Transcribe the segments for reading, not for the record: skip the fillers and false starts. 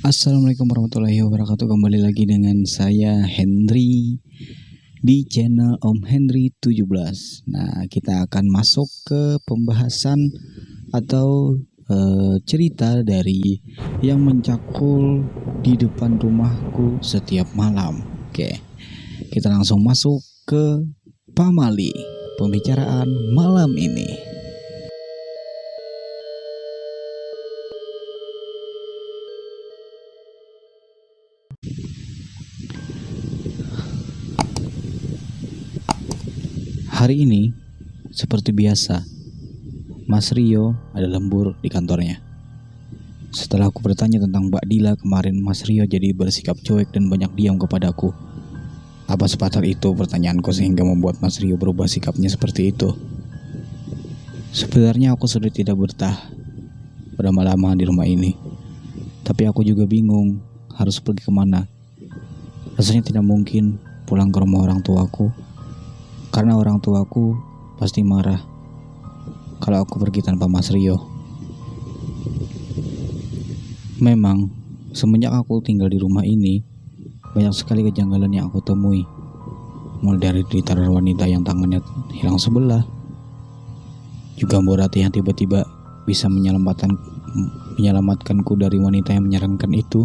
Assalamualaikum warahmatullahi wabarakatuh. Kembali lagi dengan saya Henry di channel Om Henry 17. Nah, kita akan masuk ke pembahasan atau cerita dari yang mencakul di depan rumahku setiap malam. Oke, kita langsung masuk ke pamali pembicaraan malam ini. Hari ini, seperti biasa, Mas Rio ada lembur di kantornya. Setelah aku bertanya tentang Mbak Dila kemarin, Mas Rio jadi bersikap cuek dan banyak diam kepadaku. Apa sefatal itu pertanyaanku sehingga membuat Mas Rio berubah sikapnya seperti itu? Sebenarnya aku sudah tidak betah berlama-lama di rumah ini. Tapi aku juga bingung harus pergi kemana. Rasanya tidak mungkin pulang ke rumah orang tuaku, karena orang tuaku pasti marah kalau aku pergi tanpa Mas Rio. Memang semenjak aku tinggal di rumah ini, banyak sekali kejanggalan yang aku temui. Mulai dari teror wanita yang tangannya hilang sebelah, juga Mbok Rati yang tiba-tiba bisa menyelamatkanku dari wanita yang menyarankan itu.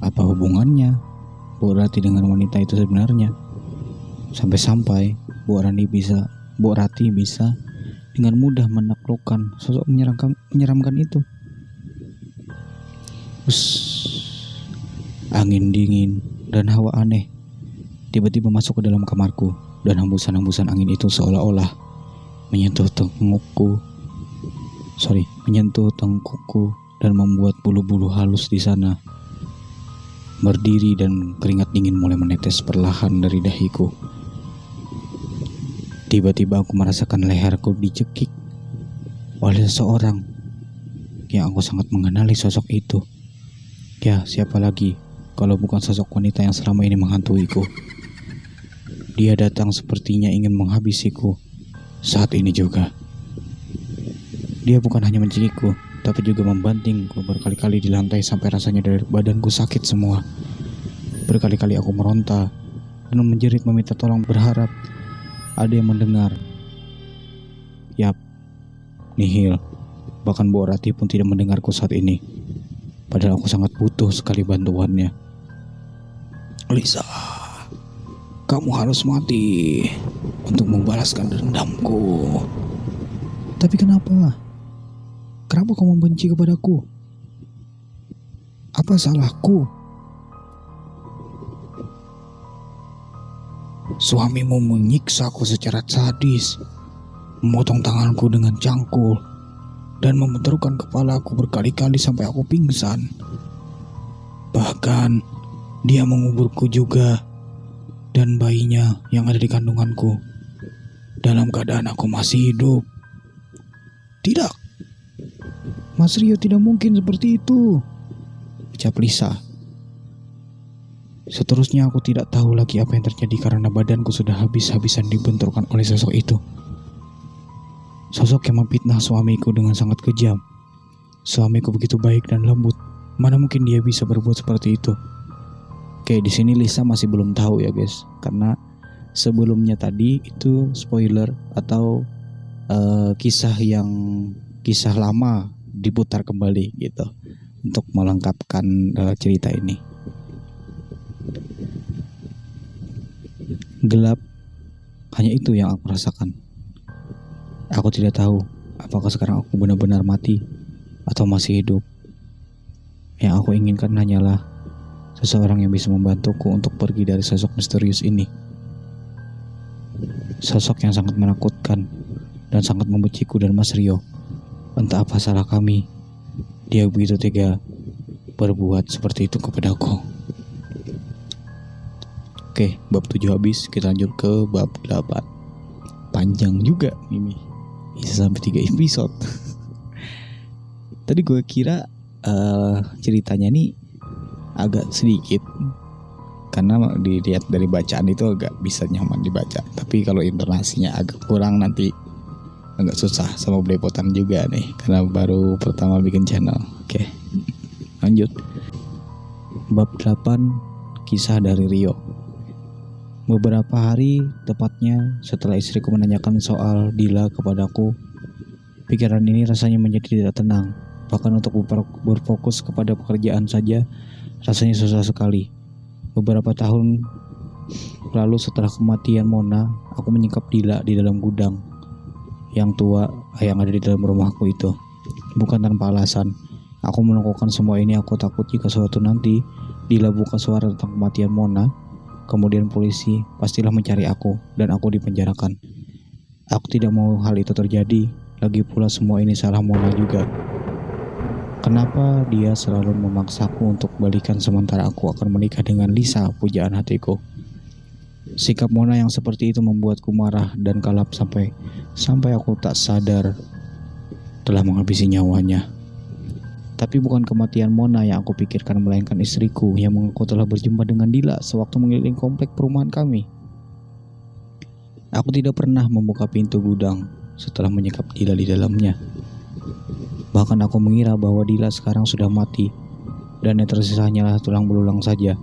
Apa hubungannya Mbok Rati dengan wanita itu sebenarnya? Sampai-sampai Mbok Rati bisa dengan mudah menaklukkan sosok menyeramkan itu. Angin dingin dan hawa aneh tiba-tiba masuk ke dalam kamarku, dan hembusan-hembusan angin itu seolah-olah menyentuh tengkukku dan membuat bulu-bulu halus di sana berdiri, dan keringat dingin mulai menetes perlahan dari dahiku. Tiba-tiba aku merasakan leherku dicekik oleh seseorang yang aku sangat mengenali sosok itu. Ya, siapa lagi kalau bukan sosok wanita yang selama ini menghantuiku. Dia datang sepertinya ingin menghabisiku saat ini juga. Dia bukan hanya mencekikku, tapi juga membantingku berkali-kali di lantai sampai rasanya dari badanku sakit semua. Berkali-kali aku meronta dan menjerit meminta tolong, berharap ada yang mendengar. Yap, nihil. Bahkan Mbok Rati pun tidak mendengarku saat ini. Padahal aku sangat butuh sekali bantuannya. Lisa, kamu harus mati untuk membalaskan dendamku. Tapi kenapa? Kenapa kau membenci kepadaku? Apa salahku? Suamimu menyiksaku secara sadis, memotong tanganku dengan cangkul, dan membenturkan kepalaku berkali-kali sampai aku pingsan. Bahkan dia menguburku juga, dan bayinya yang ada di kandunganku dalam keadaan aku masih hidup. Tidak, Mas Rio tidak mungkin seperti itu, ucap Lisa. Seterusnya aku tidak tahu lagi apa yang terjadi karena badanku sudah habis-habisan dibenturkan oleh sosok itu. Sosok yang memfitnah suamiku dengan sangat kejam. Suamiku begitu baik dan lembut, mana mungkin dia bisa berbuat seperti itu? Oke, di sini Lisa masih belum tahu ya guys, karena sebelumnya tadi itu spoiler atau kisah lama diputar kembali gitu untuk melengkapkan cerita ini. Gelap, hanya itu yang aku rasakan. Aku tidak tahu apakah sekarang aku benar-benar mati atau masih hidup. Yang aku inginkan hanyalah seseorang yang bisa membantuku untuk pergi dari sosok misterius ini. Sosok yang sangat menakutkan dan sangat membenciku dan Mas Rio. Entah apa salah kami, dia begitu tega berbuat seperti itu kepadaku. Oke, bab 7 habis, kita lanjut ke bab 8. Panjang juga ini, bisa sampai 3 episode. Tadi gue kira ceritanya nih agak sedikit, karena dilihat dari bacaan itu agak bisa nyaman dibaca. Tapi kalau intonasinya agak kurang, nanti agak susah sama belepotan juga nih, karena baru pertama bikin channel. Oke, lanjut. Bab 8, Kisah dari Rio. Beberapa hari, tepatnya setelah istriku menanyakan soal Dila kepadaku, pikiran ini rasanya menjadi tidak tenang. Bahkan untuk berfokus kepada pekerjaan saja, rasanya susah sekali. Beberapa tahun lalu setelah kematian Mona, aku menyingkap Dila di dalam gudang yang tua yang ada di dalam rumahku itu. Bukan tanpa alasan. Aku melakukan semua ini, aku takut jika suatu nanti Dila buka suara tentang kematian Mona, kemudian polisi pastilah mencari aku dan aku dipenjarakan. Aku tidak mau hal itu terjadi. Lagi pula semua ini salah Mona juga. Kenapa dia selalu memaksaku untuk balikan sementara aku akan menikah dengan Lisa, pujaan hatiku. Sikap Mona yang seperti itu membuatku marah dan kalap sampai aku tak sadar telah menghabisi nyawanya. Tapi bukan kematian Mona yang aku pikirkan, melainkan istriku yang mengaku telah berjumpa dengan Dila sewaktu mengelilingi komplek perumahan kami. Aku tidak pernah membuka pintu gudang setelah menyekap Dila di dalamnya. Bahkan aku mengira bahwa Dila sekarang sudah mati dan yang tersisa hanyalah tulang belulang saja.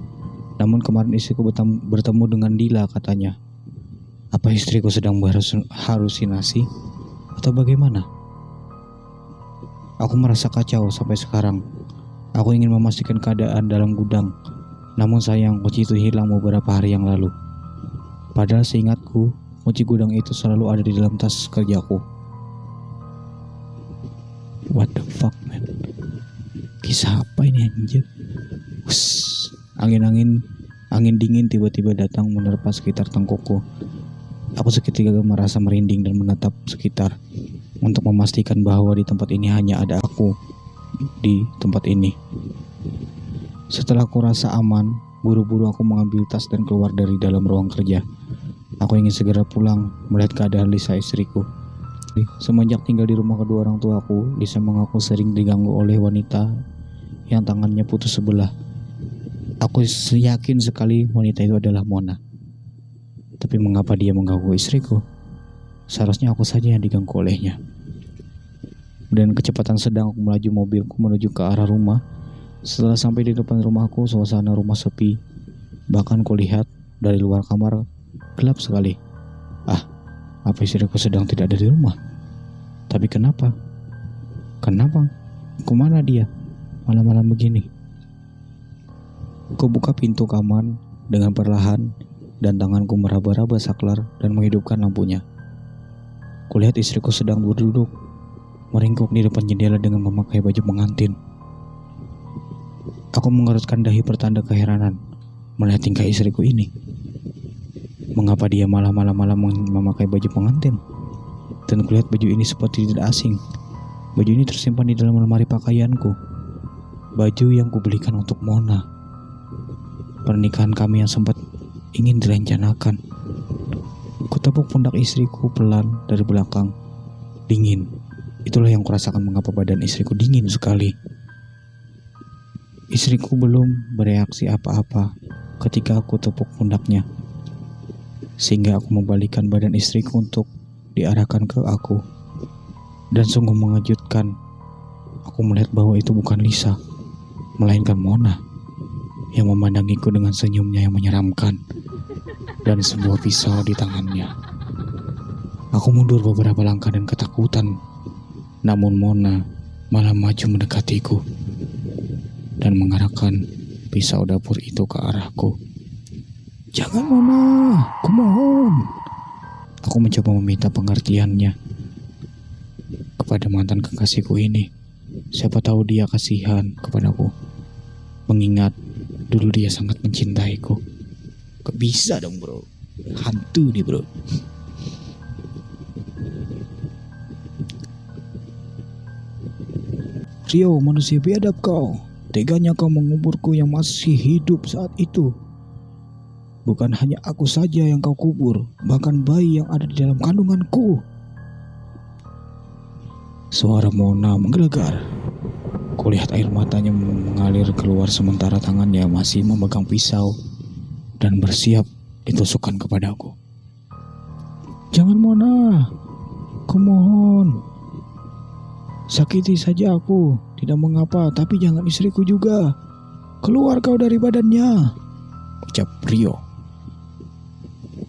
Namun kemarin istriku bertemu dengan Dila, katanya. Apa istriku sedang berhalusinasi atau bagaimana? Aku merasa kacau sampai sekarang. Aku ingin memastikan keadaan dalam gudang, namun sayang kunci itu hilang beberapa hari yang lalu. Padahal seingatku, kunci gudang itu selalu ada di dalam tas kerjaku. What the fuck, man? Kisah apa ini anjir? Angin dingin tiba-tiba datang menerpa sekitar tengkukku. Aku seketika merasa merinding dan menatap sekitar untuk memastikan bahwa di tempat ini hanya ada aku di tempat ini. Setelah aku rasa aman, buru-buru aku mengambil tas dan keluar dari dalam ruang kerja. Aku ingin segera pulang melihat keadaan Lisa, istriku. Semenjak tinggal di rumah kedua orang tuaku, Lisa mengaku sering diganggu oleh wanita yang tangannya putus sebelah. Aku yakin sekali wanita itu adalah Mona. Tapi mengapa dia mengganggu istriku? Seharusnya aku saja yang diganggu olehnya. Dan kecepatan sedang aku melaju mobilku menuju ke arah rumah. Setelah sampai di depan rumahku, suasana rumah sepi. Bahkan kulihat dari luar kamar gelap sekali. Apa istriku sedang tidak ada di rumah? Tapi kenapa? Kemana dia malam-malam begini? Ku buka pintu kamar dengan perlahan dan tanganku meraba-raba saklar dan menghidupkan lampunya. Kulihat istriku sedang berduduk meringkuk di depan jendela dengan memakai baju pengantin. Aku mengerutkan dahi pertanda keheranan melihat tingkah istriku ini. Mengapa dia malam-malam memakai baju pengantin? Dan kulihat baju ini seperti tidak asing. Baju ini tersimpan di dalam lemari pakaianku. Baju yang kubelikan untuk Mona. Pernikahan kami yang sempat ingin direncanakan. Kutepuk pundak istriku pelan dari belakang. Dingin. Itulah yang kurasakan mengapa badan istriku dingin sekali. Istriku belum bereaksi apa-apa ketika aku tepuk pundaknya. Sehingga aku membalikkan badan istriku untuk diarahkan ke aku. Dan sungguh mengejutkan, aku melihat bahwa itu bukan Lisa, melainkan Mona yang memandangiku dengan senyumnya yang menyeramkan dan sebuah pisau di tangannya. Aku mundur beberapa langkah dan ketakutan, namun Mona malah maju mendekatiku dan mengarahkan pisau dapur itu ke arahku. Jangan Mona, kumohon. Aku mencoba meminta pengertiannya kepada mantan kekasihku ini. Siapa tahu dia kasihan kepadaku, mengingat dulu dia sangat mencintaiku. Gak bisa dong bro, hantu nih bro. Rio, manusia biadab kau. Teganya kau menguburku yang masih hidup saat itu. Bukan hanya aku saja yang kau kubur, bahkan bayi yang ada di dalam kandunganku. Suara Mona menggelegar. Kulihat air matanya mengalir keluar sementara tangannya masih memegang pisau dan bersiap ditusukkan kepadaku. Jangan Mona, kumohon. Sakiti saja aku, tidak mengapa, tapi jangan istriku juga. "Keluar kau dari badannya," ucap Rio.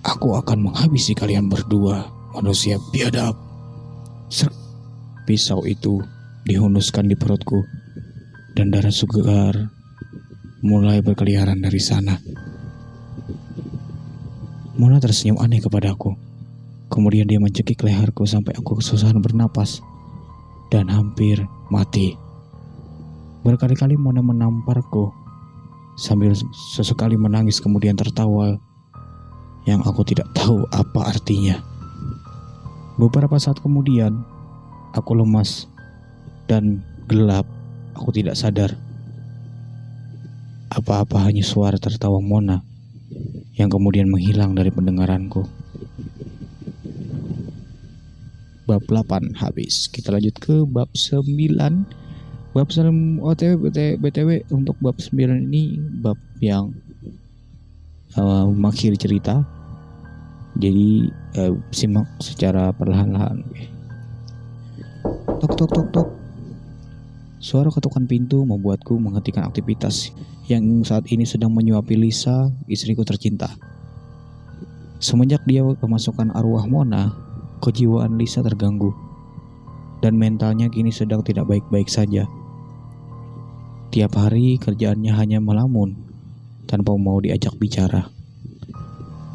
"Aku akan menghabisi kalian berdua, manusia biadab." Serk, pisau itu dihunuskan di perutku dan darah segar mulai berkeliaran dari sana. Mona tersenyum aneh kepadaku. Kemudian dia mencekik leherku sampai aku kesusahan bernapas dan hampir mati. Berkali-kali Mona menamparku sambil sesekali menangis kemudian tertawa yang aku tidak tahu apa artinya. Beberapa saat kemudian aku lemas dan gelap. Aku tidak sadar apa-apa, hanya suara tertawa Mona yang kemudian menghilang dari pendengaranku. Bab 8 habis. Kita lanjut ke bab 9. Bab 9 BTW untuk bab 9 ini bab yang mengakhiri cerita. Jadi simak secara perlahan-lahan. Tok tok tok tok. Suara ketukan pintu membuatku menghentikan aktivitas yang saat ini sedang menyuapi Lisa, istriku tercinta. Semenjak dia kemasukan arwah Mona, kejiwaan Lisa terganggu dan mentalnya kini sedang tidak baik-baik saja. Tiap hari kerjaannya hanya melamun tanpa mau diajak bicara.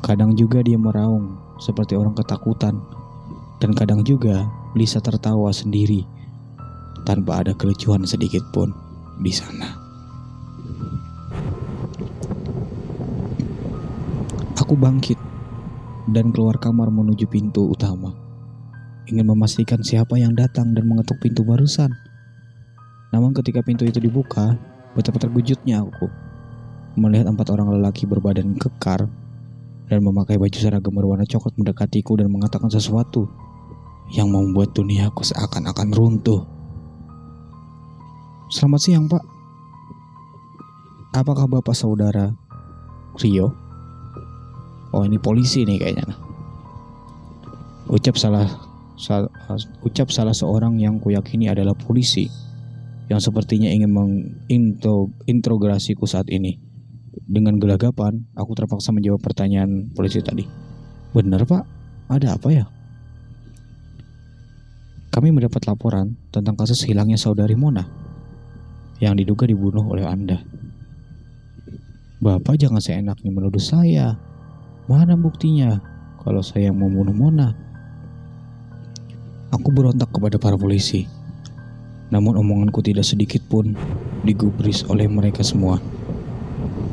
Kadang juga dia meraung seperti orang ketakutan, dan kadang juga Lisa tertawa sendiri tanpa ada kelucuan sedikit pun di sana. Aku bangkit dan keluar kamar menuju pintu utama, ingin memastikan siapa yang datang dan mengetuk pintu barusan. Namun ketika pintu itu dibuka, betapa terkejutnya aku melihat 4 orang lelaki berbadan kekar dan memakai baju seragam berwarna coklat mendekatiku dan mengatakan sesuatu yang membuat duniaku seakan-akan runtuh. "Selamat siang, Pak. Apakah Bapak saudara Rio?" "Oh, ini polisi nih kayaknya." Ucap salah seorang yang kuyakini adalah polisi yang sepertinya ingin menginterogasiku saat ini. Dengan gelagapan, aku terpaksa menjawab pertanyaan polisi tadi. "Benar, Pak. Ada apa ya?" "Kami mendapat laporan tentang kasus hilangnya saudari Mona yang diduga dibunuh oleh Anda." "Bapak jangan seenaknya menuduh saya. Mana buktinya kalau saya yang membunuh Mona?" Aku berontak kepada para polisi. Namun omonganku tidak sedikit pun digubris oleh mereka semua.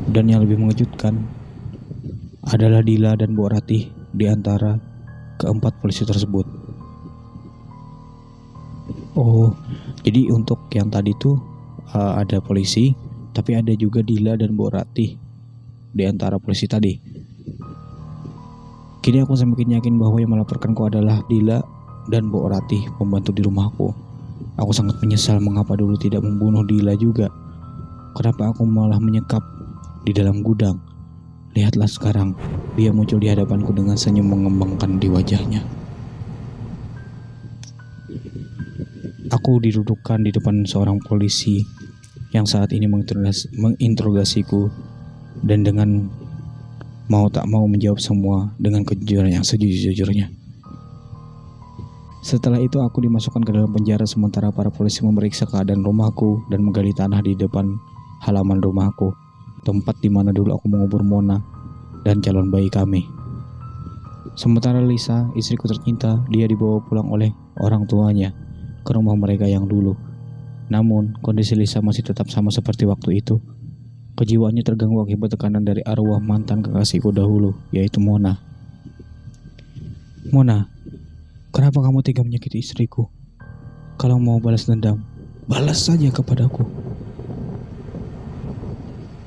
Dan yang lebih mengejutkan adalah Dila dan Bu Ratih di antara keempat polisi tersebut. Oh, jadi untuk yang tadi tuh ada polisi, tapi ada juga Dila dan Bu Ratih di antara polisi tadi. Kini aku semakin yakin bahwa yang melaporkanku adalah Dila dan Bu Ratih, pembantu di rumahku. Aku sangat menyesal mengapa dulu tidak membunuh Dila juga. Kenapa aku malah menyekap di dalam gudang? Lihatlah sekarang, dia muncul di hadapanku dengan senyum mengembangkan di wajahnya. Aku didudukkan di depan seorang polisi yang saat ini menginterogasiku dan dengan mau tak mau menjawab semua dengan kejujuran yang sejujur-jujurnya. Setelah itu aku dimasukkan ke dalam penjara sementara para polisi memeriksa keadaan rumahku dan menggali tanah di depan halaman rumahku, tempat di mana dulu aku mengubur Mona dan calon bayi kami. Sementara Lisa, istriku tercinta, dia dibawa pulang oleh orang tuanya ke rumah mereka yang dulu. Namun kondisi Lisa masih tetap sama seperti waktu itu. Kejiwaannya terganggu akibat tekanan dari arwah mantan kekasihku dahulu, yaitu Mona. "Mona, kenapa kamu tega menyakiti istriku? Kalau mau balas dendam, balas saja kepadaku."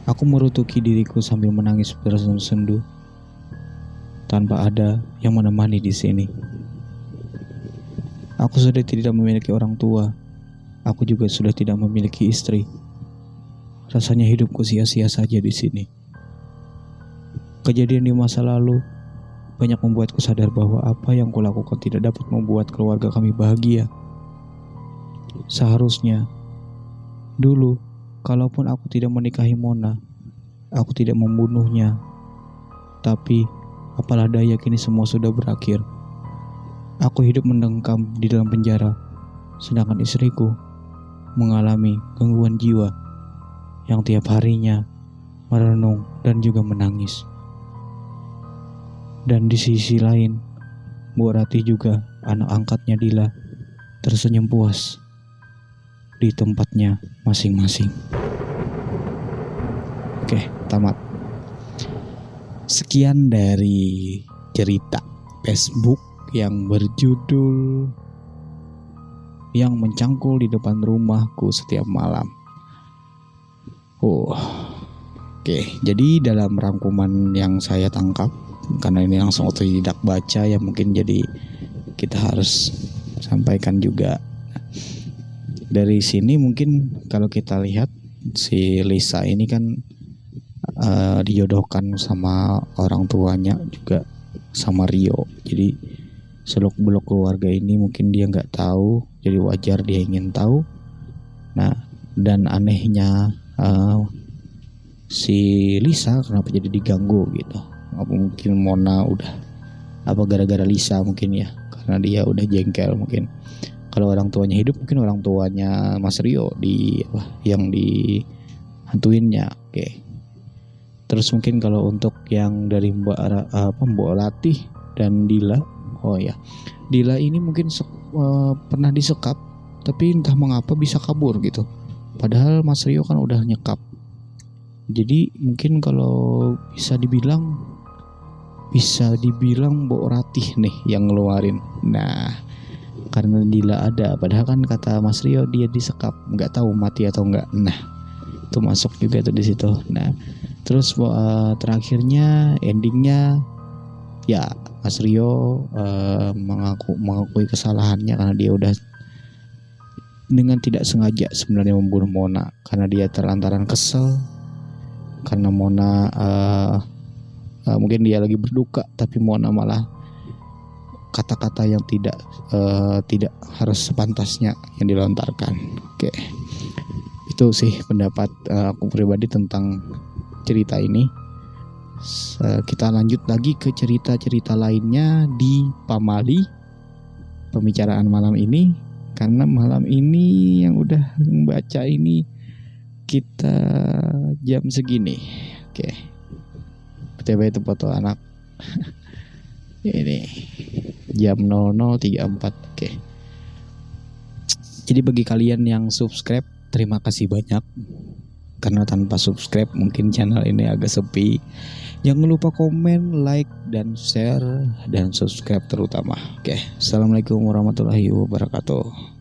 Aku merutuki diriku sambil menangis tersendu-sendu, tanpa ada yang menemani di sini. Aku sudah tidak memiliki orang tua. Aku juga sudah tidak memiliki istri. Rasanya hidupku sia-sia saja di sini. Kejadian di masa lalu banyak membuatku sadar bahwa apa yang kulakukan tidak dapat membuat keluarga kami bahagia. Seharusnya dulu kalaupun aku tidak menikahi Mona, aku tidak membunuhnya. Tapi apalah daya, kini semua sudah berakhir. Aku hidup mendengkam di dalam penjara, sedangkan istriku mengalami gangguan jiwa yang tiap harinya merenung dan juga menangis. Dan di sisi lain, Bu Ratih juga anak angkatnya Dila tersenyum puas di tempatnya masing-masing. Oke, tamat. Sekian dari cerita Facebook yang berjudul Yang Mencangkul di Depan Rumahku Setiap Malam. Oke, jadi dalam rangkuman yang saya tangkap, karena ini langsung otodidak baca ya, mungkin jadi kita harus sampaikan juga. Dari sini mungkin kalau kita lihat si Lisa ini kan dijodohkan sama orang tuanya juga sama Rio. Jadi seluk-beluk keluarga ini mungkin dia nggak tahu, jadi wajar dia ingin tahu. Nah, dan anehnya si Lisa kenapa jadi diganggu gitu? Apa mungkin Mona udah, apa gara-gara Lisa mungkin ya, karena dia udah jengkel mungkin. Kalau orang tuanya hidup mungkin orang tuanya Mas Rio yang dihantuinnya. Oke. Terus mungkin kalau untuk yang dari Mbak Ratih dan Dila, oh ya, Dila ini mungkin pernah disekap, tapi entah mengapa bisa kabur gitu. Padahal Mas Rio kan udah nyekap. Jadi mungkin kalau bisa dibilang Mbak Ratih nih yang ngeluarin. Nah, karena Dila ada, padahal kan kata Mas Rio dia disekap, nggak tahu mati atau enggak. Nah, itu masuk juga tuh di situ. Nah, terus terakhirnya endingnya ya Mas Rio mengakui kesalahannya karena dia udah dengan tidak sengaja sebenarnya membunuh Mona, karena dia terlantaran kesel karena Mona mungkin dia lagi berduka tapi Mona malah kata-kata yang tidak harus sepantasnya yang dilontarkan. Oke. Itu sih pendapat aku pribadi tentang cerita ini. Kita lanjut lagi ke cerita-cerita lainnya di Pamali pembicaraan malam ini, karena malam ini yang udah membaca ini kita jam segini. Oke. BTW itu foto anak. Ini jam 00.34. Oke. Jadi bagi kalian yang subscribe, terima kasih banyak. Karena tanpa subscribe mungkin channel ini agak sepi. Jangan lupa komen, like, dan share, dan subscribe terutama. Oke. Assalamualaikum warahmatullahi wabarakatuh.